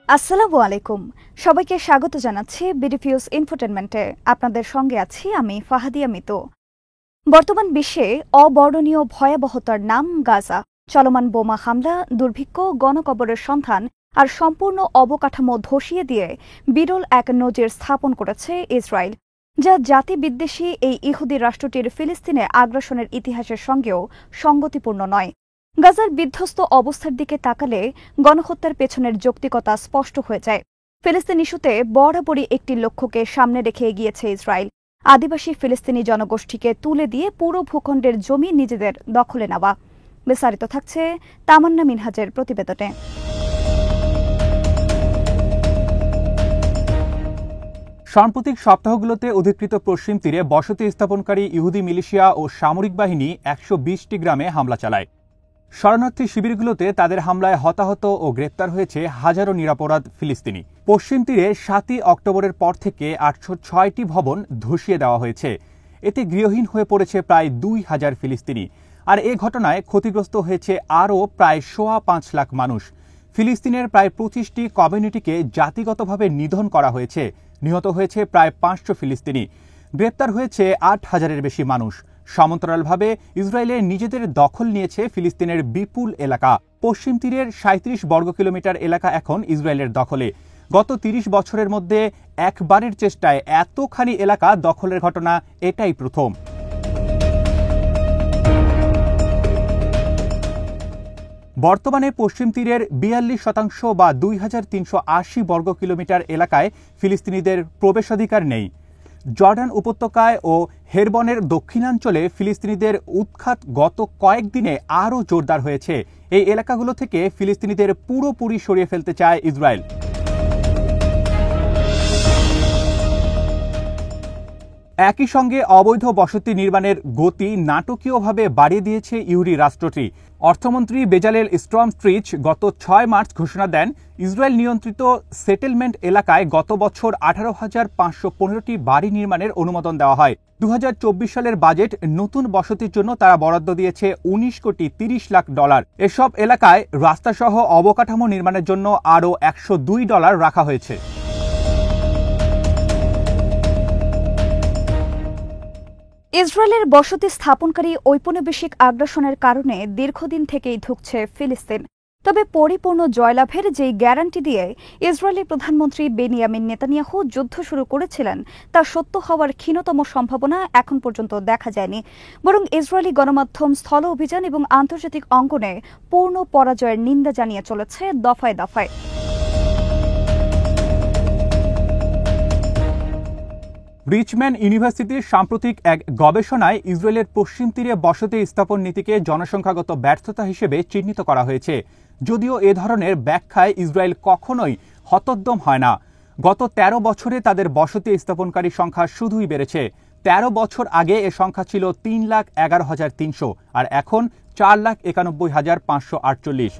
আসসালামু আলাইকুম। সবাইকে স্বাগত জানাচ্ছি বিডিপিউস ইনফোটেনমেন্টে। আপনাদের সঙ্গে আছি আমি ফাহাদিয়া মিতু। বর্তমান বিশ্বে অবর্ণনীয় ভয়াবহতার নাম গাজা। চলমান বোমা হামলা, দুর্ভিক্ষ, গণকবরের সন্ধান আর সম্পূর্ণ অবকাঠামো ধসিয়ে দিয়ে বিরল এক নজির স্থাপন করেছে ইসরায়েল, যা জাতিবিদ্বেষী এই ইহুদি রাষ্ট্রটির ফিলিস্তিনে আগ্রাসনের ইতিহাসের সঙ্গেও সঙ্গতিপূর্ণ নয়। গাজার বিধ্বস্ত অবস্থার দিকে তাকালে গণহত্যার পেছনের যৌক্তিকতা স্পষ্ট হয়ে যায়। ফিলিস্তিন ইস্যুতে বরাবরই একটি লক্ষ্যকে সামনে রেখে এগিয়েছে ইসরায়েল, আদিবাসী ফিলিস্তিনি জনগোষ্ঠীকে তুলে দিয়ে পুরো ভূখণ্ডের জমি নিজেদের দখলে নেওয়া। বিস্তারিত থাকছে তামান্না মিনহাজের প্রতিবেদনে। সাম্প্রতিক সপ্তাহগুলোতে অধিকৃত পশ্চিম তীরে বসতি স্থাপনকারী ইহুদি মিলিশিয়া ও সামরিক বাহিনী ১২০টি গ্রামে হামলা চালায়। শরণার্থী শিবিরগুলোতে তাদের হামলায় হতাহত ও গ্রেপ্তার হয়েছে হাজারো নিরপরাধ ফিলিস্তিনি। পশ্চিম তীরে ৭ই অক্টোবরের পর থেকে ৮০৬টি ভবন ধসিয়ে দেওয়া হয়েছে। এতে গৃহহীন হয়ে পড়েছে প্রায় ২,০০০ ফিলিস্তিনি। আর এ ঘটনায় ক্ষতিগ্রস্ত হয়েছে আরও প্রায় ৫.৫ লাখ মানুষ। ফিলিস্তিনের প্রায় ২৫টি কমিউনিটিকে জাতিগতভাবে নিধন করা হয়েছে। নিহত হয়েছে প্রায় ৫০০ ফিলিস্তিনি। গ্রেপ্তার হয়েছে ৮,০০০-এর বেশি মানুষ। সমান্তরালভাবে ইসরায়েলের নিজেদের দখল নিয়েছে ফিলিস্তিনের বিপুল এলাকা। পশ্চিম তীরের ৩৭ বর্গ কিলোমিটার এলাকা এখন ইসরায়েলের দখলে। গত ৩০ বছরের মধ্যে একবারের চেষ্টায় এতখানি এলাকা দখলের ঘটনা এটাই প্রথম। বর্তমানে পশ্চিম তীরের ৪২% বা ২,৩৮০ বর্গ কিলোমিটার এলাকায় ফিলিস্তিনিদের প্রবেশাধিকার নেই। জর্ডান উপত্যকায় ও হেরবনের দক্ষিণাঞ্চলে ফিলিস্তিনিদের উৎখাত গত কয়েকদিনে আরও জোরদার হয়েছে। এই এলাকাগুলো থেকে ফিলিস্তিনিদের পুরোপুরি সরিয়ে ফেলতে চায় ইসরায়েল। একই সঙ্গে অবৈধ বসতি নির্মাণের গতি নাটকীয়ভাবে বাড়িয়ে দিয়েছে ইহুদি রাষ্ট্রটি। অর্থমন্ত্রী বেজালেল স্ট্রমস্ট্রিচ গত ৬ মার্চ ঘোষণা দেন, ইসরায়েল নিয়ন্ত্রিত সেটেলমেন্ট এলাকায় গত বছর ১৮,৫১৫টি বাড়ি নির্মাণের অনুমোদন দেওয়া হয়। ২০২৪ সালের বাজেট নতুন বসতির জন্য তারা বরাদ্দ দিয়েছে $১৯,৩০,০০,০০০। এসব এলাকায় রাস্তাসহ অবকাঠামো নির্মাণের জন্য আরও $১০২ রাখা হয়েছে। ইসরায়েলের বসতি স্থাপনকারী ঔপনিবেশিক আগ্রাসনের কারণে দীর্ঘদিন থেকেই ধুঁকছে ফিলিস্তিন। তবে পরিপূর্ণ জয়লাভের যেই গ্যারান্টি দিয়ে ইসরায়েলি প্রধানমন্ত্রী বেনিয়ামিন নেতানিয়াহু যুদ্ধ শুরু করেছিলেন, তা সত্য হওয়ার ক্ষীণতম সম্ভাবনা এখন পর্যন্ত দেখা যায়নি। বরং ইসরায়েলি গণমাধ্যম স্থল অভিযান এবং আন্তর্জাতিক অঙ্গনে পূর্ণ পরাজয়ের নিন্দা জানিয়ে চলেছে দফায় দফায়। রিচম্যান ইউনিভার্সিটির সাম্প্রতিক এক গবেষণায় ইসরায়েলের পশ্চিম তীরে বসতি স্থাপন নীতিকে জনসংখ্যাগত ব্যর্থতা হিসেবে চিহ্নিত করা হয়েছে। যদিও এ ধরনের ব্যাখ্যায় ইসরায়েল কখনোই হতোদ্যম হয় না। গত ১৩ বছরে তাদের বসতি স্থাপনকারী সংখ্যা শুধুই বেড়েছে। ১৩ বছর আগে এ সংখ্যা ছিল ৩,১১,৩০০ আর এখন ৪,৯১,৫৪৮।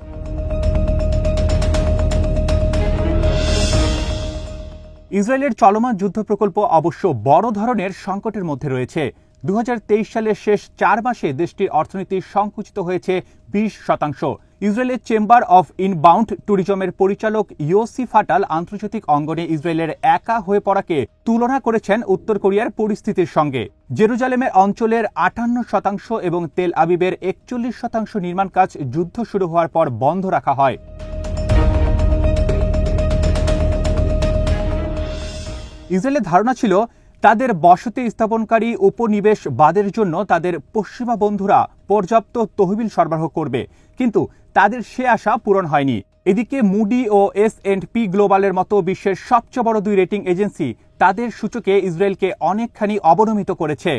ইসরায়েলের চলমান যুদ্ধ প্রকল্প অবশ্য বড় ধরনের সংকটের মধ্যে রয়েছে। ২০২৩ সালের শেষ ৪ মাসে দেশটির অর্থনীতি সংকুচিত হয়েছে ২০%। ইসরায়েলের চেম্বার অফ ইনবাউন্ড ট্যুরিজমের পরিচালক ইয়োসি ফাটাল আন্তর্জাতিক অঙ্গনে ইসরায়েলের একা হয়ে পড়াকে তুলনা করেছেন উত্তর কোরিয়ার পরিস্থিতির সঙ্গে। জেরুজালেমের অঞ্চলের ৫৮% এবং তেল আবিবের ৪১% নির্মাণ কাজ যুদ্ধ শুরু হওয়ার পর বন্ধ রাখা হয়। ইসরায়েলের ধারণা ছিল তাদের বসতি স্থাপনকারী উপনিবেশবাদের জন্য তাদের পশ্চিমা বন্ধুরা পর্যাপ্ত তহবিল সরবরাহ করবে, কিন্তু তাদের সে আশা পূরণ হয়নি। এদিকে মুডি ও S&P গ্লোবালের মতো বিশ্বের সবচেয়ে বড় ২ রেটিং এজেন্সি তাদের সূচকে ইসরায়েলকে অনেকখানি অবনমিত করেছে।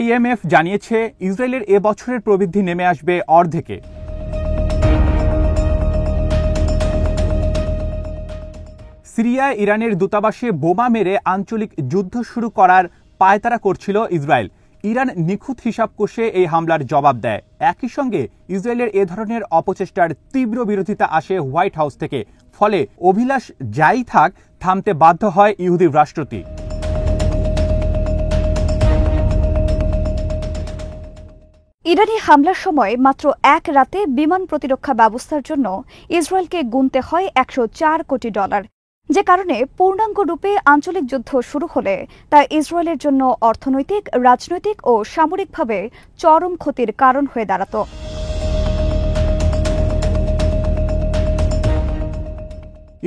IMF জানিয়েছে ইসরায়েলের এ বছরের প্রবৃদ্ধি নেমে আসবে অর্ধেকে। সিরিয়ায় ইরানের দূতাবাসে বোমা মেরে আঞ্চলিক যুদ্ধ শুরু করার পায়তারা করছিল ইসরায়েল। ইরান নিখুঁত হিসাব কষে এই হামলার জবাব দেয়। একই সঙ্গে ইসরায়েলের এ ধরনের অপচেষ্টার তীব্র বিরোধিতা আসে হোয়াইট হাউস থেকে। ফলে অভিলাষ যাই থাক, থামতে বাধ্য হয় ইহুদি রাষ্ট্রটি। ইরানি হামলার সময় মাত্র এক রাতে বিমান প্রতিরক্ষা ব্যবস্থার জন্য ইসরায়েলকে গুনতে হয় $104 কোটি, যে কারণে পূর্ণাঙ্গ রূপে আঞ্চলিক যুদ্ধ শুরু হলে তা ইসরায়েলের জন্য অর্থনৈতিক, রাজনৈতিক ও সামরিকভাবে চরম ক্ষতির কারণ হয়ে দাঁড়াত।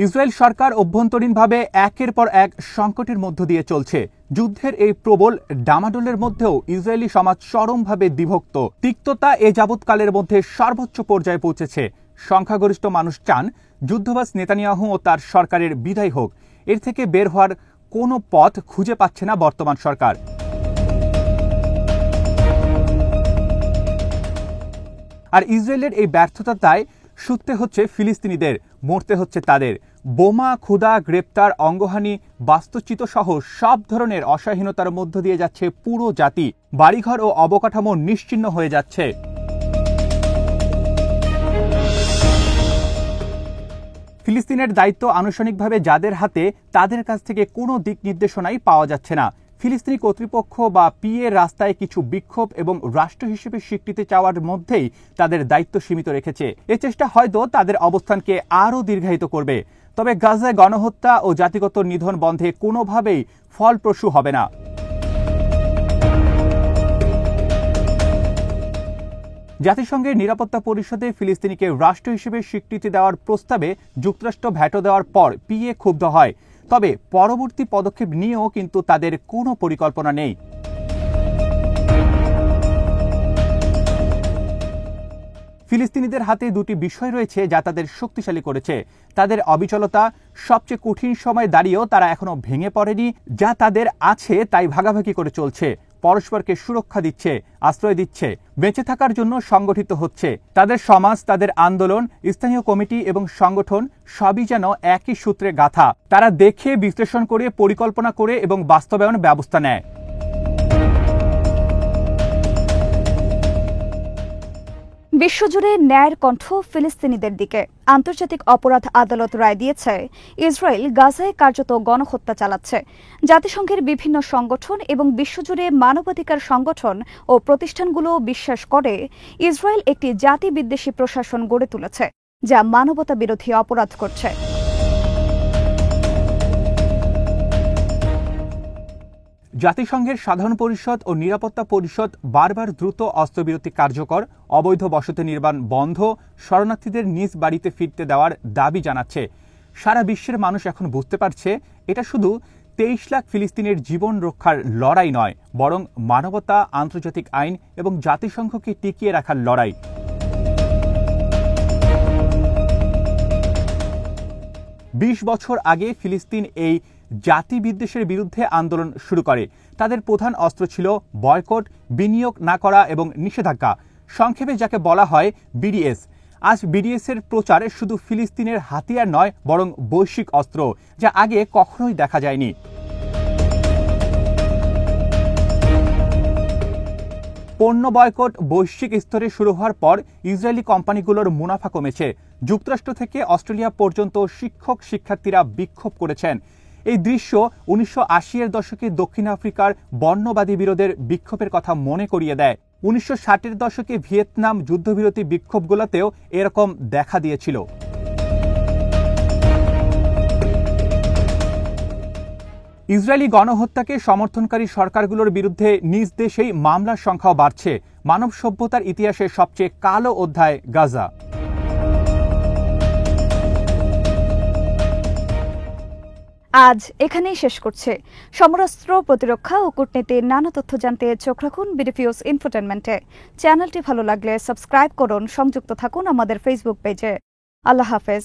ইসরায়েল সরকার অভ্যন্তরীণভাবে একের পর এক সংকটের মধ্য দিয়ে চলছে। যুদ্ধের এই প্রবল ডামাডোলের মধ্যেও ইসরায়েলি সমাজ চরমভাবে বিভক্ত। তিক্ততা এ যাবৎকালের মধ্যে সর্বোচ্চ পর্যায়ে পৌঁছেছে। সংখ্যাগরিষ্ঠ মানুষ চান যুদ্ধবাজ নেতানিয়াহু ও তার সরকারের বিদায় হোক। এর থেকে বের হওয়ার কোনো পথ খুঁজে পাচ্ছে না বর্তমান সরকার। আর ইসরায়েলের এই ব্যর্থতায় শুতে হচ্ছে ফিলিস্তিনিদের, মরতে হচ্ছে তাদের। বোমা, ক্ষুধা, গ্রেপ্তার, অঙ্গহানি, বাস্তুচ্যুত সহ সব ধরনের অসহায়হীনতার মধ্য দিয়ে যাচ্ছে পুরো জাতি। বাড়িঘর ও অবকাঠামো নিশ্চিহ্ন হয়ে যাচ্ছে। ফিলিস্তিনের দায়িত্ব আনুষ্ঠানিকভাবে যাদের হাতে, তাদের কাছ থেকে কোনো দিক নির্দেশনাই পাওয়া যাচ্ছে না। ফিলিস্তিনি কর্তৃপক্ষ বা পিএ রাস্তায় কিছু বিক্ষোভ এবং রাষ্ট্র হিসেবে স্বীকৃতি চাওয়ার মধ্যেই তাদের দায়িত্ব সীমিত রেখেছে। এ চেষ্টা হয়তো তাদের অবস্থানকে আরও দীর্ঘায়িত করবে। তবে গাজায় গণহত্যা ও জাতিগত নিধন বন্ধে কোনোভাবেই ফলপ্রসূ হবে না। জাতিসংঘের নিরাপত্তা পরিষদে ফিলিস্তিনিকে রাষ্ট্র হিসেবে স্বীকৃতি দেওয়ার প্রস্তাবে যুক্তরাষ্ট্র ভেটো দেওয়ার পর পিএ ক্ষুব্ধ হয়। তবে পরবর্তী পদক্ষেপ নিয়েও কিন্তু তাদের কোনো পরিকল্পনা নেই। ফিলিস্তিনিদের হাতে দুটি বিষয় রয়েছে যা তাদের শক্তিশালী করেছে। তাদের অবিচলতা। সবচেয়ে কঠিন সময় দাঁড়িয়েও তারা এখনো ভেঙে পড়েনি। যা তাদের আছে তাই ভাগাভাগি করে চলছে, পরস্পরকে সুরক্ষা দিচ্ছে, আশ্রয় দিচ্ছে, বেঁচে থাকার জন্য সংগঠিত হচ্ছে। তাদের সমাজ, তাদের আন্দোলন, স্থানীয় কমিটি এবং সংগঠন সবই যেন একই সূত্রে গাঁথা। তারা দেখে, বিশ্লেষণ করে, পরিকল্পনা করে এবং বাস্তবায়ন ব্যবস্থা নেয়। বিশ্বজুড়ে ন্যায়ের কণ্ঠ ফিলিস্তিনিদের দিকে। আন্তর্জাতিক অপরাধ আদালত রায় দিয়েছে ইসরায়েল গাজায় কার্যত গণহত্যা চালাচ্ছে। জাতিসংঘের বিভিন্ন সংগঠন এবং বিশ্বজুড়ে মানবাধিকার সংগঠন ও প্রতিষ্ঠানগুলো বিশ্বাস করে ইসরায়েল একটি জাতিবিদ্বেষী প্রশাসন গড়ে তুলেছে, যা মানবতা বিরোধী অপরাধ করছে। জাতিসংঘের সাধারণ পরিষদ ও নিরাপত্তা পরিষদ বারবার দ্রুত অস্ত্রবিরতি কার্যকর, অবৈধ বসতি নির্মাণ বন্ধ, শরণার্থীদের নিজ বাড়িতে ফিরতে দেওয়ার দাবি জানাচ্ছে। সারা বিশ্বের মানুষ এখন বুঝতে পারছে এটা শুধু 23 লাখ ফিলিস্তিনের জীবন রক্ষার লড়াই নয়, বরং মানবতা, আন্তর্জাতিক আইন এবং জাতিসংঘকে টিকিয়ে রাখার লড়াই। বিশ বছর আগে ফিলিস্তিন এই জাতিবিদ্বেষের বিরুদ্ধে আন্দোলন শুরু করে। তাদের প্রধান অস্ত্র ছিল বয়কট, বিনিয়োগ না করা এবং নিষেধাজ্ঞা, সংক্ষেপে যাকে বলা হয় বিডিএস। আজ বিডিএস এর প্রচার শুধু ফিলিস্তিনের হাতিয়ার নয়, বরং বৈশ্বিক অস্ত্র, যা আগে কখনোই দেখা যায়নি। পণ্য বয়কট বৈশ্বিক স্তরে শুরু হওয়ার পর ইসরায়েলি কোম্পানিগুলোর মুনাফা কমেছে। যুক্তরাষ্ট্র থেকে অস্ট্রেলিয়া পর্যন্ত শিক্ষার্থীরা বিক্ষোভ করেছেন। এই দৃশ্য 1980-এর দশকে দক্ষিণ আফ্রিকার বর্ণবাদী বিরোধের বিক্ষোভের কথা মনে করিয়ে দেয়। 1960-এর দশকে ভিয়েতনাম যুদ্ধবিরতি বিক্ষোভগুলোতেও এরকম দেখা দিয়েছিল। ইসরায়েলি গণহত্যাকে সমর্থনকারী সরকারগুলোর বিরুদ্ধে নিজ দেশেই মামলার সংখ্যাও বাড়ছে। মানব সভ্যতার ইতিহাসের সবচেয়ে কালো অধ্যায় গাজা। আজ এখানেই শেষ করছে। সমরাস্ত্র, প্রতিরক্ষা ও কূটনীতির নানা তথ্য জানতে চোখ রাখুন বিডিফিউজ ইনফোটেনমেন্টে। চ্যানেলটি ভালো লাগলে সাবস্ক্রাইব করুন, সংযুক্ত থাকুন আমাদের ফেসবুক পেজে। আল্লাহ হাফেজ।